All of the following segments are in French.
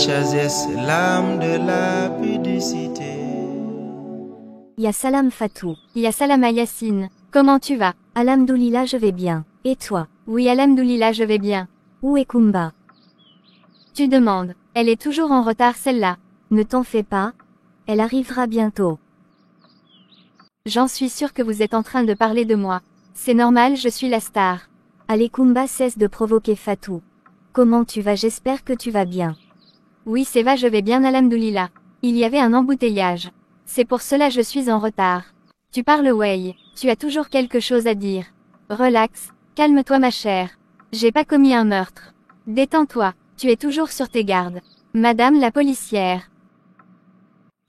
HAZES, l'âme de la pudicité. Ya salam Fatou. Ya salam à Yassine. Comment tu vas? Alhamdoulilah, je vais bien. Et toi? Oui, alhamdoulilah, je vais bien. Où est Kumba? Tu demandes. Elle est toujours en retard, celle-là. Ne t'en fais pas. Elle arrivera bientôt. J'en suis sûre que vous êtes en train de parler de moi. C'est normal, je suis la star. Allez Kumba, cesse de provoquer Fatou. Comment tu vas? J'espère que tu vas bien. Oui, c'est va, je vais bien, alhamdoulilah. Il y avait un embouteillage. C'est pour cela je suis en retard. Tu parles Wei, tu as toujours quelque chose à dire. Relax, calme-toi ma chère. J'ai pas commis un meurtre. Détends-toi, tu es toujours sur tes gardes. Madame la policière.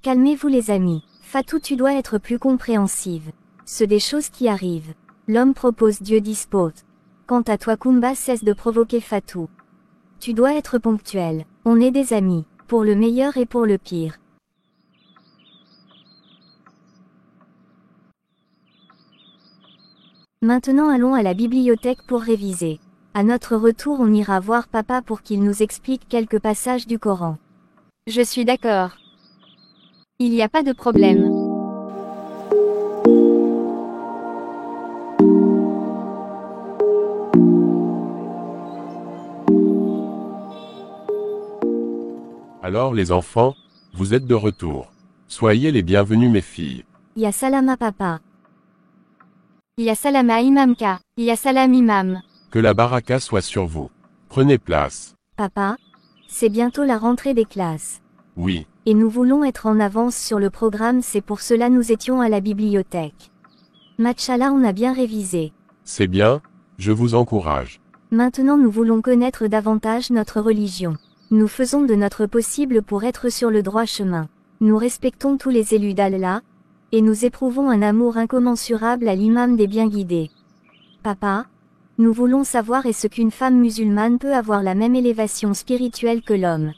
Calmez-vous les amis. Fatou, tu dois être plus compréhensive. Ce des choses qui arrivent. L'homme propose, Dieu dispose. Quant à toi Kumba, cesse de provoquer Fatou. Tu dois être ponctuel. On est des amis, pour le meilleur et pour le pire. Maintenant allons à la bibliothèque pour réviser. À notre retour on ira voir papa pour qu'il nous explique quelques passages du Coran. Je suis d'accord. Il n'y a pas de problème. Alors les enfants, vous êtes de retour. Soyez les bienvenus mes filles. Ya salam à papa. Ya salam à Imamka. Ya salam Imam. Que la baraka soit sur vous. Prenez place. Papa, c'est bientôt la rentrée des classes. Oui. Et nous voulons être en avance sur le programme, c'est pour cela nous étions à la bibliothèque. Machallah, on a bien révisé. C'est bien, je vous encourage. Maintenant nous voulons connaître davantage notre religion. Nous faisons de notre possible pour être sur le droit chemin. Nous respectons tous les élus d'Allah, et nous éprouvons un amour incommensurable à l'imam des bien guidés. Papa, nous voulons savoir est-ce qu'une femme musulmane peut avoir la même élévation spirituelle que l'homme?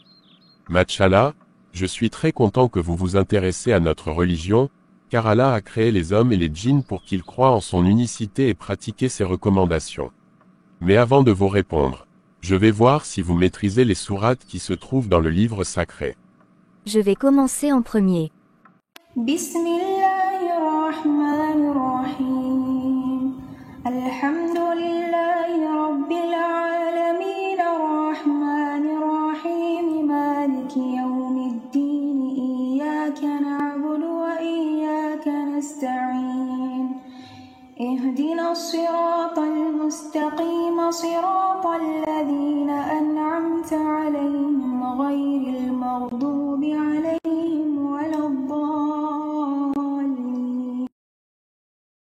Machallah, je suis très content que vous vous intéressez à notre religion, car Allah a créé les hommes et les djinns pour qu'ils croient en son unicité et pratiquer ses recommandations. Mais avant de vous répondre, je vais voir si vous maîtrisez les sourates qui se trouvent dans le livre sacré. Je vais commencer en premier. Bismillahirrahmanirrahim. Alhamdulillahi rabbil alamin arrahmanirrahim maliki yawmiddin iyyaka na'budu wa iyyaka nasta'in. اهدنا الصراط المستقيم صراط الذين أنعمت عليهم غير المغضوب عليهم ولا الضالين.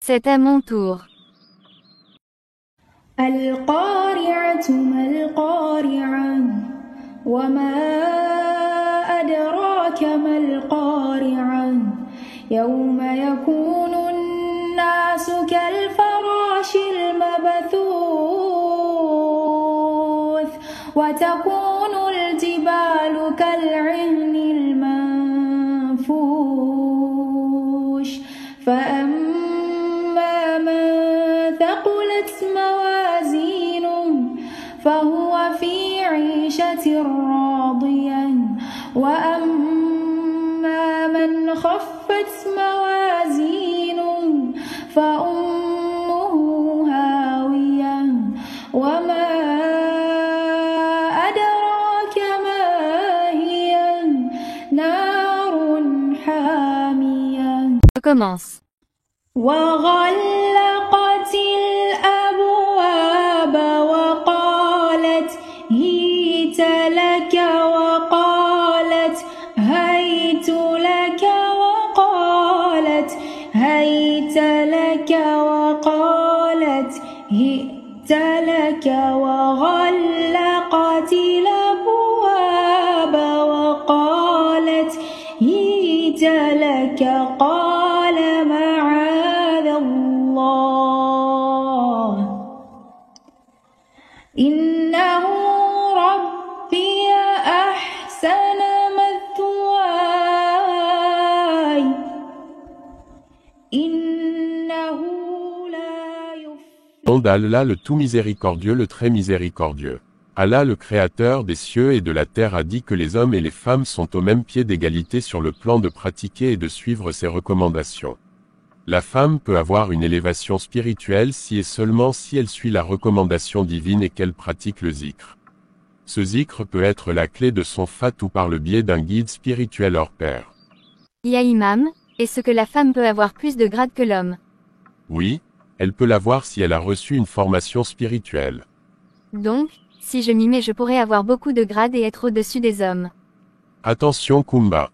C'est à mon tour. القارعة ما القارعة وما أدراك ما القارعة يوم يكون الناس كالفراش المبثوث وتكون الجبال كالعهن المنفوش فأما من ثقلت موازينه فهو في عيشة راضية وأما من خفت موازينه فأمه هاوية وما أدراك ما هي نار حامية. Recommence. وغلقت الأبواب وقالت هيت لك وقالت هيت لك وقالت هيت لك وقالت هئت لك وغلقت الأبواب وقالت هيت لك قال معاذ الله إنه ربي أحسن مثواي إنه لا يفلح. Nom d'Allah le tout miséricordieux le très miséricordieux. Allah le Créateur des cieux et de la terre a dit que les hommes et les femmes sont au même pied d'égalité sur le plan de pratiquer et de suivre ses recommandations. La femme peut avoir une élévation spirituelle si et seulement si elle suit la recommandation divine et qu'elle pratique le zikr. Ce zikr peut être la clé de son fat ou par le biais d'un guide spirituel hors pair. Ya Imam, est-ce que la femme peut avoir plus de grade que l'homme? Oui, elle peut l'avoir si elle a reçu une formation spirituelle. Donc, si je m'y mets, je pourrais avoir beaucoup de grades et être au-dessus des hommes. Attention Kumba.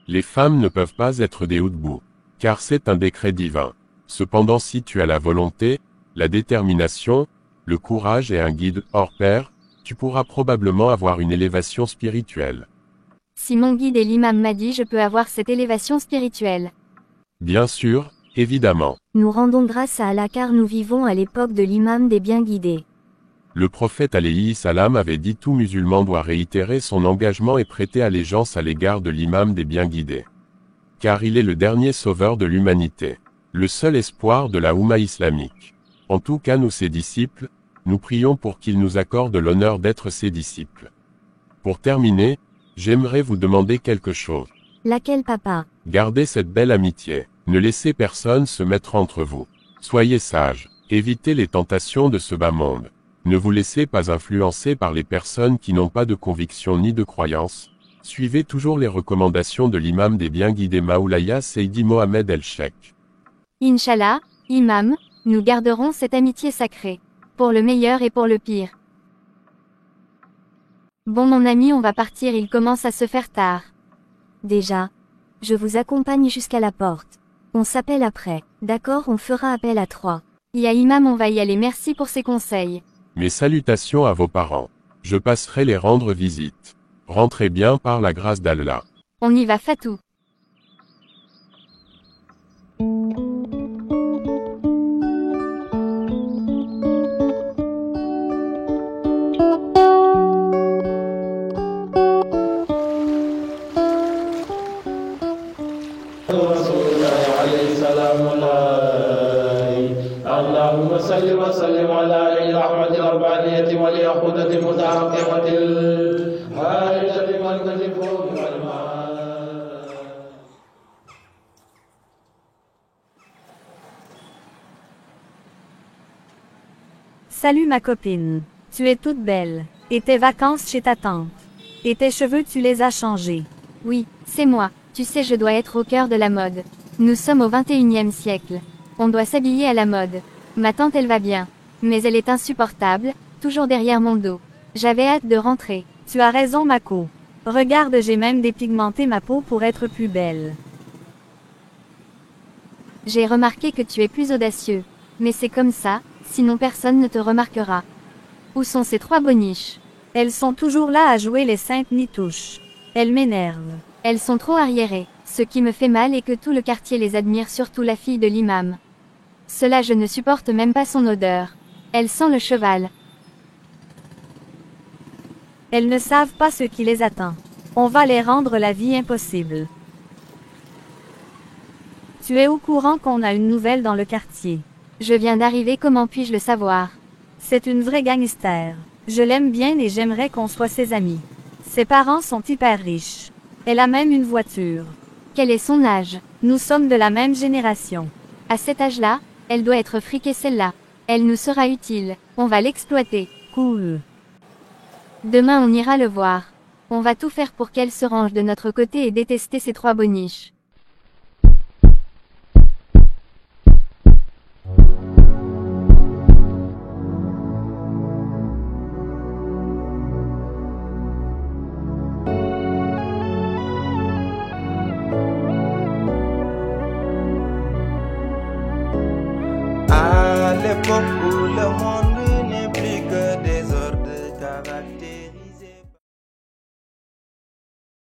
Les femmes ne peuvent pas être des houdbous, car c'est un décret divin. Cependant si tu as la volonté, la détermination, le courage et un guide hors pair, tu pourras probablement avoir une élévation spirituelle. Si mon guide est l'imam Mahdi, je peux avoir cette élévation spirituelle. Bien sûr, évidemment. Nous rendons grâce à Allah car nous vivons à l'époque de l'imam des bien guidés. Le prophète alayhi salam avait dit tout musulman doit réitérer son engagement et prêter allégeance à l'égard de l'imam des bien guidés. Car il est le dernier sauveur de l'humanité. Le seul espoir de la Oumma islamique. En tout cas nous ses disciples, nous prions pour qu'il nous accorde l'honneur d'être ses disciples. Pour terminer, j'aimerais vous demander quelque chose. Laquelle papa? Gardez cette belle amitié. Ne laissez personne se mettre entre vous. Soyez sages. Évitez les tentations de ce bas monde. Ne vous laissez pas influencer par les personnes qui n'ont pas de conviction ni de croyance. Suivez toujours les recommandations de l'imam des bien guidés Maoulaya Seydi Mohamed El-Sheikh. Inch'Allah, Imam, nous garderons cette amitié sacrée. Pour le meilleur et pour le pire. Bon mon ami, on va partir, il commence à se faire tard. Déjà. Je vous accompagne jusqu'à la porte. On s'appelle après. D'accord, on fera appel à 3. Ya Imam, on va y aller, merci pour ces conseils. Mes salutations à vos parents. Je passerai les rendre visite. Rentrez bien par la grâce d'Allah. On y va Fatou. اللهم صل وسلم على الرحمة الربانية واليقظة المتحققة الحائطة بمركز الكون والماء. Salut ma copine. Tu es toute belle. Et tes vacances chez ta tante. Et tes cheveux tu les as changés. Oui, c'est moi. Tu sais, je dois être au cœur de la mode. Nous sommes au 21e siècle. On doit s'habiller à la mode. Ma tante elle va bien. Mais elle est insupportable, toujours derrière mon dos. J'avais hâte de rentrer. Tu as raison Mako. Regarde, j'ai même dépigmenté ma peau pour être plus belle. J'ai remarqué que tu es plus audacieux. Mais c'est comme ça, sinon personne ne te remarquera. Où sont ces 3 boniches? Elles sont toujours là à jouer les saintes nitouches. Elles m'énervent. Elles sont trop arriérées. Ce qui me fait mal est que tout le quartier les admire, surtout la fille de l'imam. Cela je ne supporte même pas son odeur. Elle sent le cheval. Elles ne savent pas ce qui les attend. On va les rendre la vie impossible. Tu es au courant qu'on a une nouvelle dans le quartier? Je viens d'arriver, comment puis-je le savoir? C'est une vraie gangster. Je l'aime bien et j'aimerais qu'on soit ses amis. Ses parents sont hyper riches. Elle a même une voiture. Quel est son âge? Nous sommes de la même génération. À cet âge-là, elle doit être friquée celle-là. Elle nous sera utile. On va l'exploiter. Cool. Demain on ira le voir. On va tout faire pour qu'elle se range de notre côté et détester ces 3 boniches. À l'époque où le monde